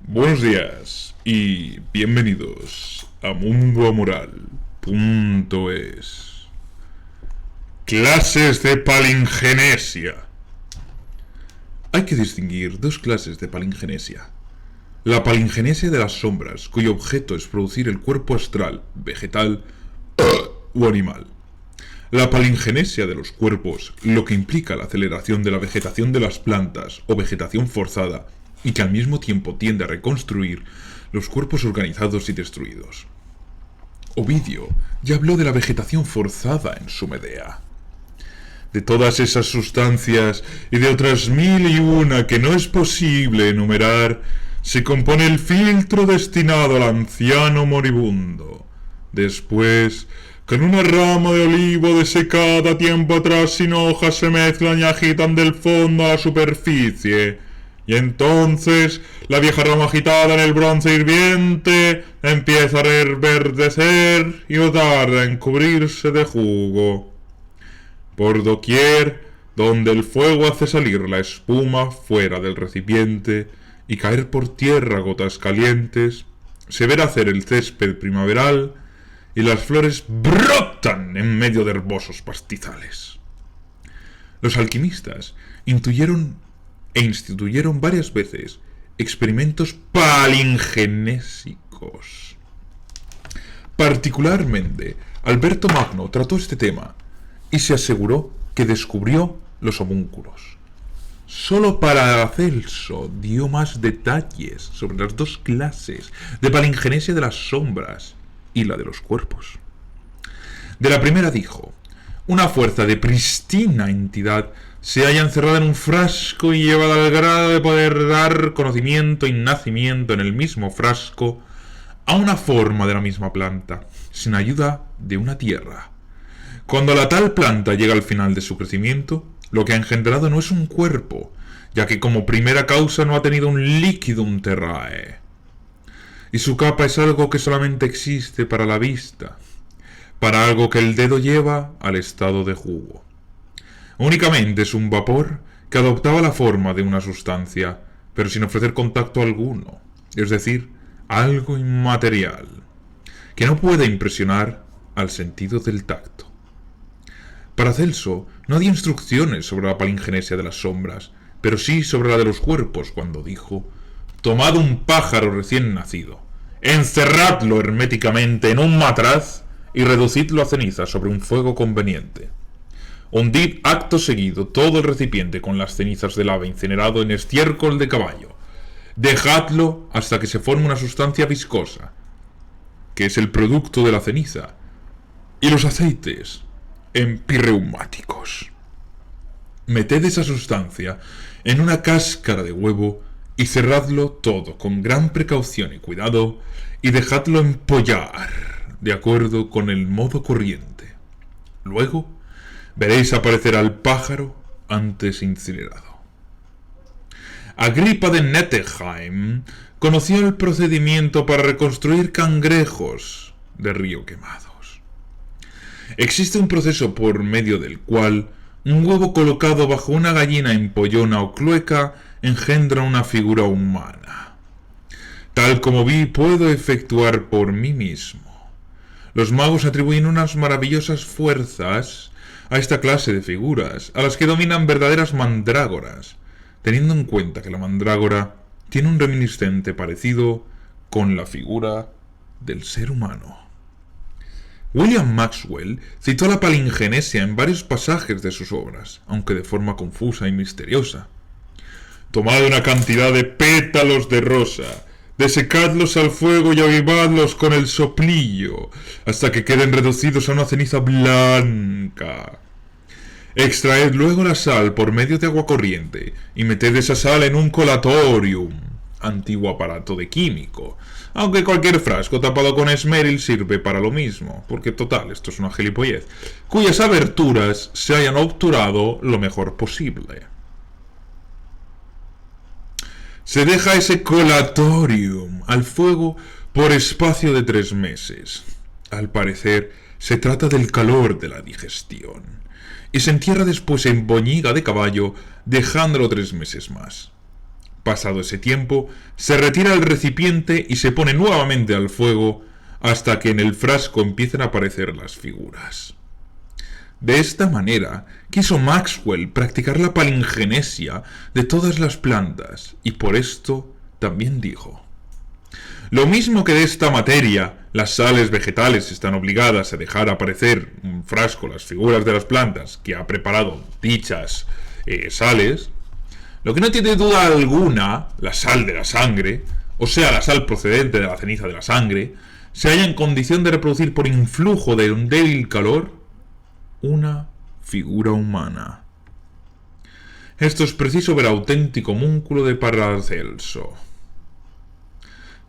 Buenos días y bienvenidos a mundoamoral.es. Clases de palingenesia. Hay que distinguir dos clases de palingenesia. La palingenesia de las sombras, cuyo objeto es producir el cuerpo astral, vegetal o animal. La palingenesia de los cuerpos, lo que implica la aceleración de la vegetación de las plantas o vegetación forzada, y que al mismo tiempo tiende a reconstruir los cuerpos organizados y destruidos. Ovidio ya habló de la vegetación forzada en su Medea. De todas esas sustancias y de otras mil y una que no es posible enumerar, se compone el filtro destinado al anciano moribundo. Después, con una rama de olivo desecada tiempo atrás sin hojas se mezclan y agitan del fondo a la superficie. Y entonces la vieja rama agitada en el bronce hirviente empieza a reverdecer y tarda en cubrirse de jugo. Por doquier, donde el fuego hace salir la espuma fuera del recipiente y caer por tierra gotas calientes, se ve nacer el césped primaveral y las flores brotan en medio de hermosos pastizales. Los alquimistas intuyeron e instituyeron varias veces experimentos palingenésicos. Particularmente, Alberto Magno trató este tema y se aseguró que descubrió los homúnculos. Solo Paracelso dio más detalles sobre las dos clases de palingenesia de las sombras y la de los cuerpos. De la primera dijo: una fuerza de pristina entidad se halla encerrada en un frasco y llevada al grado de poder dar conocimiento y nacimiento en el mismo frasco a una forma de la misma planta, sin ayuda de una tierra. Cuando la tal planta llega al final de su crecimiento, lo que ha engendrado no es un cuerpo, ya que como primera causa no ha tenido un liquidum terrae. Y su capa es algo que solamente existe para la vista, para algo que el dedo lleva al estado de jugo. Únicamente es un vapor que adoptaba la forma de una sustancia, pero sin ofrecer contacto alguno, es decir, algo inmaterial, que no puede impresionar al sentido del tacto. Paracelso no dio instrucciones sobre la palingenesia de las sombras, pero sí sobre la de los cuerpos, cuando dijo: tomad un pájaro recién nacido, encerradlo herméticamente en un matraz y reducidlo a ceniza sobre un fuego conveniente. Hundid acto seguido todo el recipiente con las cenizas del ave incinerado en estiércol de caballo. Dejadlo hasta que se forme una sustancia viscosa, que es el producto de la ceniza, y los aceites empirreumáticos. Meted esa sustancia en una cáscara de huevo y cerradlo todo con gran precaución y cuidado y dejadlo empollar de acuerdo con el modo corriente. Luego veréis aparecer al pájaro antes incinerado. Agripa de Nettegheim conoció el procedimiento para reconstruir cangrejos de río quemados. Existe un proceso por medio del cual un huevo colocado bajo una gallina empollona o clueca engendra una figura humana. Tal como vi, puedo efectuar por mí mismo. Los magos atribuyen unas maravillosas fuerzas a esta clase de figuras, a las que dominan verdaderas mandrágoras, teniendo en cuenta que la mandrágora tiene un reminiscente parecido con la figura del ser humano. William Maxwell citó la palingenesia en varios pasajes de sus obras, aunque de forma confusa y misteriosa. Tomad una cantidad de pétalos de rosa, desecadlos al fuego y avivadlos con el soplillo, hasta que queden reducidos a una ceniza blanca. Extraed luego la sal por medio de agua corriente, y meted esa sal en un colatorium, antiguo aparato de químico, aunque cualquier frasco tapado con esmeril sirve para lo mismo, porque total, esto es una gilipollez, cuyas aberturas se hayan obturado lo mejor posible. Se deja ese colatorium al fuego por espacio de 3 meses. Al parecer, se trata del calor de la digestión, y se entierra después en boñiga de caballo, dejándolo 3 meses más. Pasado ese tiempo, se retira el recipiente y se pone nuevamente al fuego hasta que en el frasco empiecen a aparecer las figuras. De esta manera, quiso Maxwell practicar la palingenesia de todas las plantas, y por esto también dijo: lo mismo que de esta materia, las sales vegetales están obligadas a dejar aparecer en un frasco las figuras de las plantas que ha preparado dichas sales, lo que no tiene duda alguna, la sal de la sangre, o sea, la sal procedente de la ceniza de la sangre, se halla en condición de reproducir por influjo de un débil calor una figura humana. Esto es preciso ver auténtico homúnculo de Paracelso.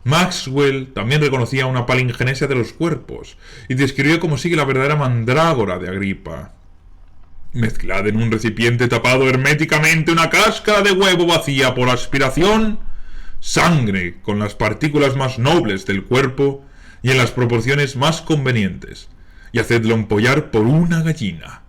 Maxwell también reconocía una palingenesia de los cuerpos y describió cómo sigue la verdadera mandrágora de Agripa. Mezclad en un recipiente tapado herméticamente una cáscara de huevo vacía por aspiración, sangre con las partículas más nobles del cuerpo y en las proporciones más convenientes, y hacedlo empollar por una gallina.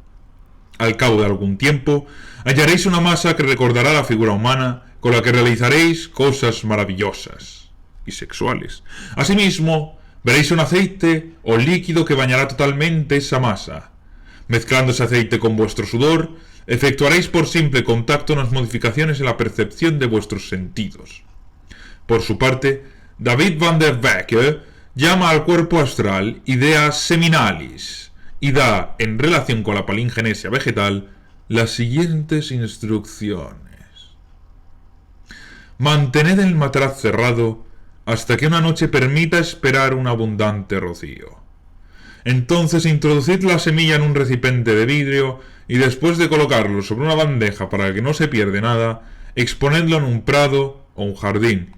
Al cabo de algún tiempo, hallaréis una masa que recordará la figura humana, con la que realizaréis cosas maravillosas y sexuales. Asimismo, veréis un aceite o líquido que bañará totalmente esa masa. Mezclando ese aceite con vuestro sudor, efectuaréis por simple contacto unas modificaciones en la percepción de vuestros sentidos. Por su parte, David van der Weyck llama al cuerpo astral idea seminalis y da, en relación con la palingenesia vegetal, las siguientes instrucciones. Mantened el matraz cerrado hasta que una noche permita esperar un abundante rocío. Entonces introducid la semilla en un recipiente de vidrio y después de colocarlo sobre una bandeja para que no se pierda nada, exponedlo en un prado o un jardín,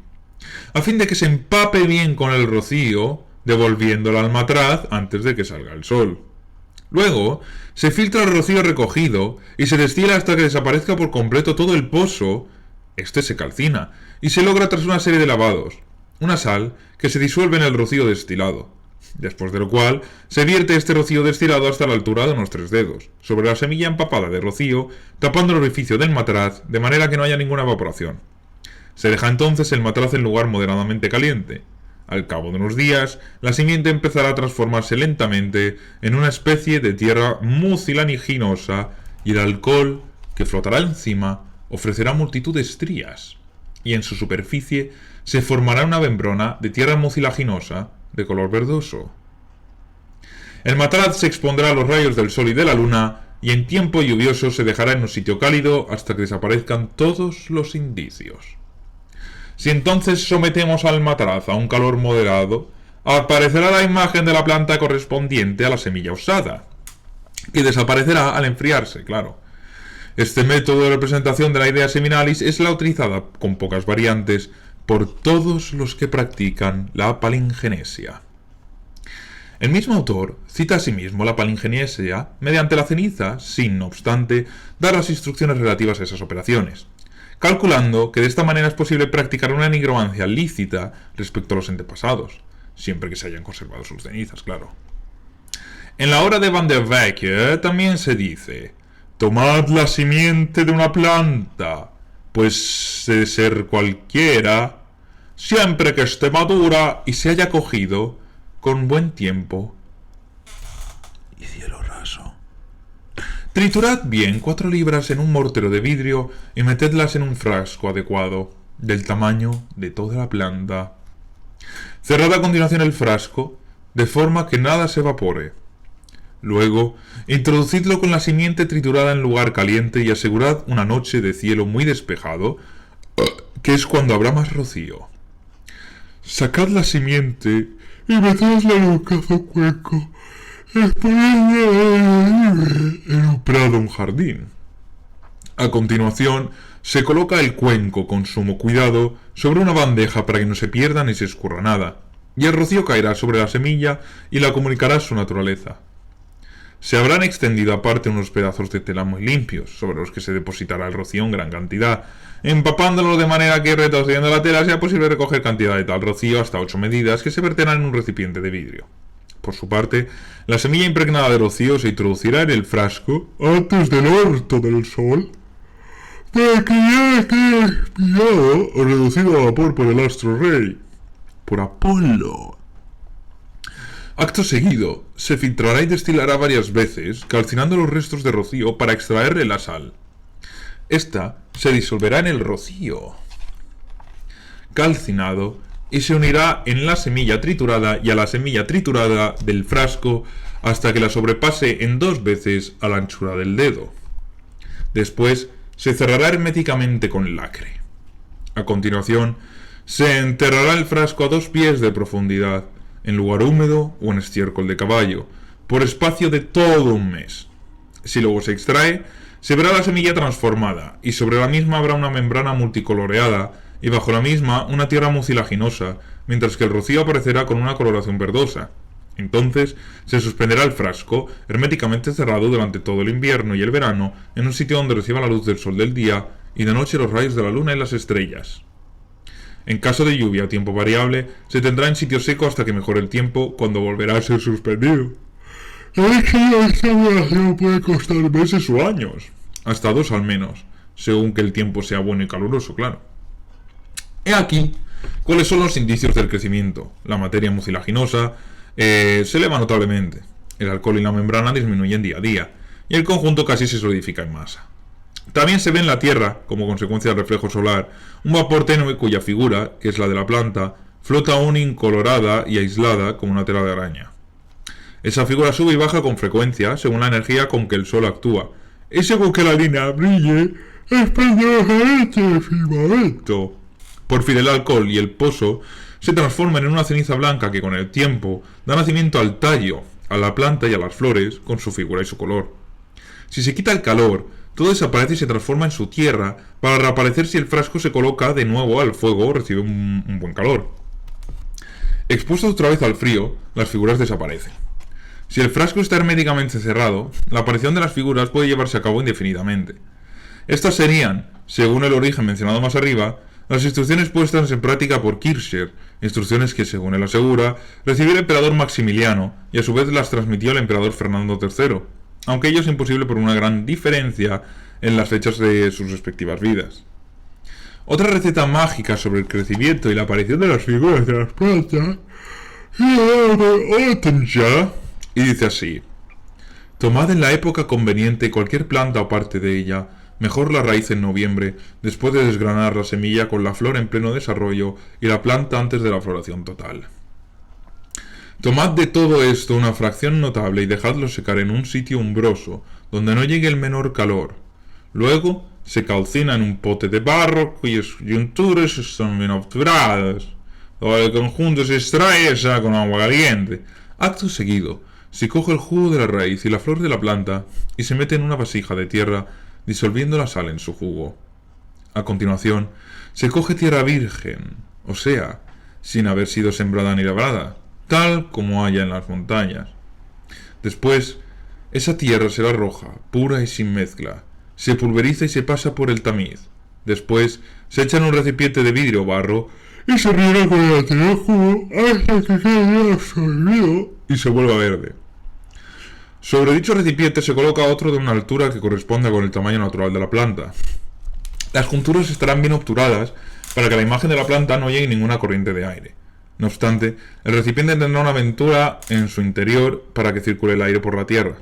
a fin de que se empape bien con el rocío, devolviéndolo al matraz antes de que salga el sol. Luego, se filtra el rocío recogido y se destila hasta que desaparezca por completo todo el pozo. Este se calcina y se logra tras una serie de lavados, una sal que se disuelve en el rocío destilado, después de lo cual se vierte este rocío destilado hasta la altura de unos 3 dedos, sobre la semilla empapada de rocío, tapando el orificio del matraz de manera que no haya ninguna evaporación. Se deja entonces el matraz en lugar moderadamente caliente. Al cabo de unos días, la simiente empezará a transformarse lentamente en una especie de tierra mucilagininosa y el alcohol que flotará encima ofrecerá multitud de estrías, y en su superficie se formará una membrana de tierra mucilaginosa de color verdoso. El matraz se expondrá a los rayos del sol y de la luna y en tiempo lluvioso se dejará en un sitio cálido hasta que desaparezcan todos los indicios. Si entonces sometemos al matraz a un calor moderado, aparecerá la imagen de la planta correspondiente a la semilla usada, que desaparecerá al enfriarse, claro. Este método de representación de la idea seminalis es la utilizada, con pocas variantes, por todos los que practican la palingenesia. El mismo autor cita asimismo la palingenesia mediante la ceniza, sin, no obstante, dar las instrucciones relativas a esas operaciones, calculando que de esta manera es posible practicar una nigromancia lícita respecto a los antepasados, siempre que se hayan conservado sus cenizas, claro. En la obra de Van der Weyck también se dice: tomad la simiente de una planta, pues de ser cualquiera, siempre que esté madura y se haya cogido con buen tiempo y cielo raso. Triturad bien 4 libras en un mortero de vidrio y metedlas en un frasco adecuado, del tamaño de toda la planta. Cerrad a continuación el frasco, de forma que nada se evapore. Luego, introducidlo con la simiente triturada en lugar caliente y asegurad una noche de cielo muy despejado, que es cuando habrá más rocío. Sacad la simiente y metedla en un cazo cuenco. En un prado o un jardín. A continuación, se coloca el cuenco con sumo cuidado sobre una bandeja para que no se pierda ni se escurra nada, y el rocío caerá sobre la semilla y la comunicará su naturaleza. Se habrán extendido aparte unos pedazos de tela muy limpios, sobre los que se depositará el rocío en gran cantidad, empapándolo de manera que retorciendo la tela sea posible recoger cantidad de tal rocío hasta 8 medidas que se verterán en un recipiente de vidrio. Por su parte, la semilla impregnada de rocío se introducirá en el frasco antes del orto del sol, para que ya esté expirado o reducido a vapor por el astro rey, por Apolo. Acto seguido, se filtrará y destilará varias veces, calcinando los restos de rocío para extraerle la sal. Esta se disolverá en el rocío calcinado y se unirá en la semilla triturada y a la semilla triturada del frasco hasta que la sobrepase en 2 veces a la anchura del dedo. Después se cerrará herméticamente con lacre. A continuación, se enterrará el frasco a 2 pies de profundidad, en lugar húmedo o en estiércol de caballo, por espacio de todo un mes. Si luego se extrae, se verá la semilla transformada, y sobre la misma habrá una membrana multicoloreada, y bajo la misma una tierra mucilaginosa, mientras que el rocío aparecerá con una coloración verdosa. Entonces se suspenderá el frasco, herméticamente cerrado durante todo el invierno y el verano, en un sitio donde reciba la luz del sol del día, y de noche los rayos de la luna y las estrellas. En caso de lluvia o tiempo variable, se tendrá en sitio seco hasta que mejore el tiempo, cuando volverá a ser suspendido. Es que esta duración puede costar meses o años, hasta 2 al menos, según que el tiempo sea bueno y caluroso, claro. He aquí cuáles son los indicios del crecimiento. La materia mucilaginosa se eleva notablemente, el alcohol y la membrana disminuyen día a día, y el conjunto casi se solidifica en masa. También se ve en la Tierra, como consecuencia del reflejo solar, un vapor tenue cuya figura, que es la de la planta, flota aún incolorada y aislada como una tela de araña. Esa figura sube y baja con frecuencia según la energía con que el sol actúa, y según que la línea brille esplendorosamente el firmamento. Por fin el alcohol y el pozo se transforman en una ceniza blanca que con el tiempo da nacimiento al tallo, a la planta y a las flores, con su figura y su color. Si se quita el calor, todo desaparece y se transforma en su tierra, para reaparecer si el frasco se coloca de nuevo al fuego o recibe un buen calor. Expuestos otra vez al frío, las figuras desaparecen. Si el frasco está herméticamente cerrado, la aparición de las figuras puede llevarse a cabo indefinidamente. Estas serían, según el origen mencionado más arriba, las instrucciones puestas en práctica por Kircher, instrucciones que, según él asegura, recibió el emperador Maximiliano y a su vez las transmitió el emperador Fernando III, aunque ello es imposible por una gran diferencia en las fechas de sus respectivas vidas. Otra receta mágica sobre el crecimiento y la aparición de las figuras de las plantas y dice así: tomad en la época conveniente cualquier planta o parte de ella, mejor la raíz en noviembre, después de desgranar la semilla con la flor en pleno desarrollo y la planta antes de la floración total. Tomad de todo esto una fracción notable y dejadlo secar en un sitio umbroso, donde no llegue el menor calor. Luego se calcina en un pote de barro cuyas coyunturas están bien obturadas. Todo el conjunto se extrae con agua caliente. Acto seguido, se coge el jugo de la raíz y la flor de la planta y se mete en una vasija de tierra, disolviendo la sal en su jugo. A continuación, se coge tierra virgen, o sea, sin haber sido sembrada ni labrada, tal como haya en las montañas. Después, esa tierra será roja, pura y sin mezcla. Se pulveriza y se pasa por el tamiz. Después, se echa en un recipiente de vidrio o barro y se riega con el anterior jugo hasta que quede absorbido y se vuelva verde. Sobre dicho recipiente se coloca otro de una altura que corresponda con el tamaño natural de la planta. Las junturas estarán bien obturadas para que la imagen de la planta no llegue ninguna corriente de aire. No obstante, el recipiente tendrá una abertura en su interior para que circule el aire por la tierra.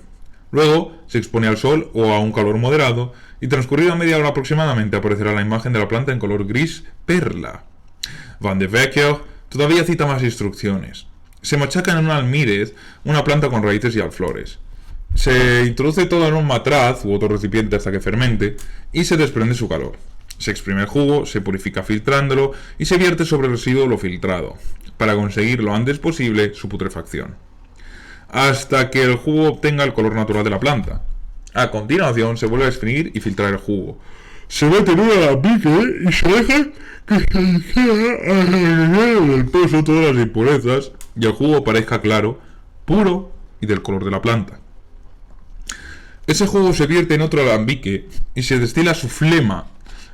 Luego se expone al sol o a un calor moderado y transcurrida media hora aproximadamente aparecerá la imagen de la planta en color gris perla. Van de Becker todavía cita más instrucciones. Se machaca en un almírez una planta con raíces y flores. Se introduce todo en un matraz u otro recipiente hasta que fermente y se desprende su calor. Se exprime el jugo, se purifica filtrándolo y se vierte sobre el residuo lo filtrado, para conseguir lo antes posible su putrefacción, hasta que el jugo obtenga el color natural de la planta. A continuación se vuelve a exprimir y filtrar el jugo. Se mete en un alambique y se deja que se dijera alrededor del pozo todas las impurezas y el jugo parezca claro, puro y del color de la planta. Ese jugo se vierte en otro alambique y se destila su flema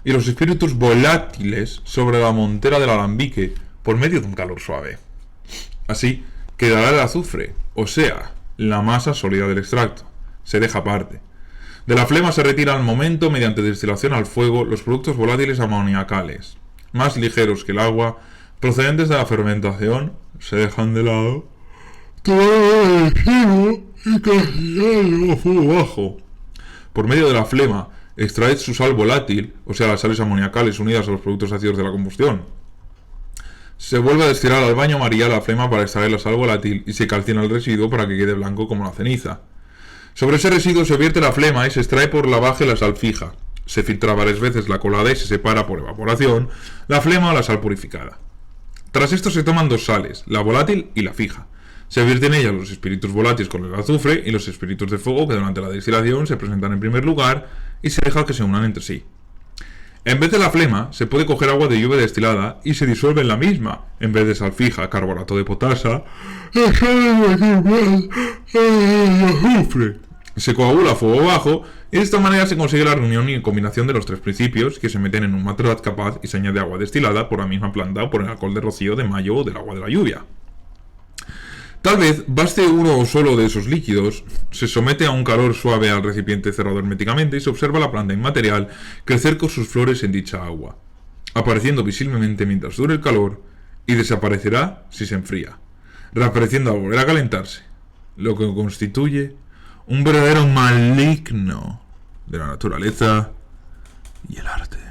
y los espíritus volátiles sobre la montera del alambique por medio de un calor suave. Así quedará el azufre, o sea, la masa sólida del extracto. Se deja aparte. De la flema se retira al momento, mediante destilación al fuego, los productos volátiles amoniacales, más ligeros que el agua, procedentes de la fermentación, se dejan de lado, todo y casi a fuego bajo. Por medio de la flema, extraed su sal volátil, o sea, las sales amoniacales unidas a los productos ácidos de la combustión. Se vuelve a destilar al baño María la flema para extraer la sal volátil y se calcina el residuo para que quede blanco como la ceniza. Sobre ese residuo se vierte la flema y se extrae por lavaje la sal fija. Se filtra varias veces la colada y se separa por evaporación la flema o la sal purificada. Tras esto se toman dos sales, la volátil y la fija. Se vierten en ellas los espíritus volátiles con el azufre y los espíritus de fuego que durante la destilación se presentan en primer lugar y se deja que se unan entre sí. En vez de la flema, se puede coger agua de lluvia destilada y se disuelve en la misma. En vez de sal fija, carbonato de potasa, azufre. Se coagula a fuego bajo y de esta manera se consigue la reunión y combinación de los tres principios que se meten en un matraz capaz y se añade agua destilada por la misma planta o por el alcohol de rocío de mayo o del agua de la lluvia. Tal vez baste uno o solo de esos líquidos, se somete a un calor suave al recipiente cerrado herméticamente y se observa la planta inmaterial crecer con sus flores en dicha agua, apareciendo visiblemente mientras dure el calor y desaparecerá si se enfría, reapareciendo al volver a calentarse, lo que constituye un verdadero maligno de la naturaleza y el arte.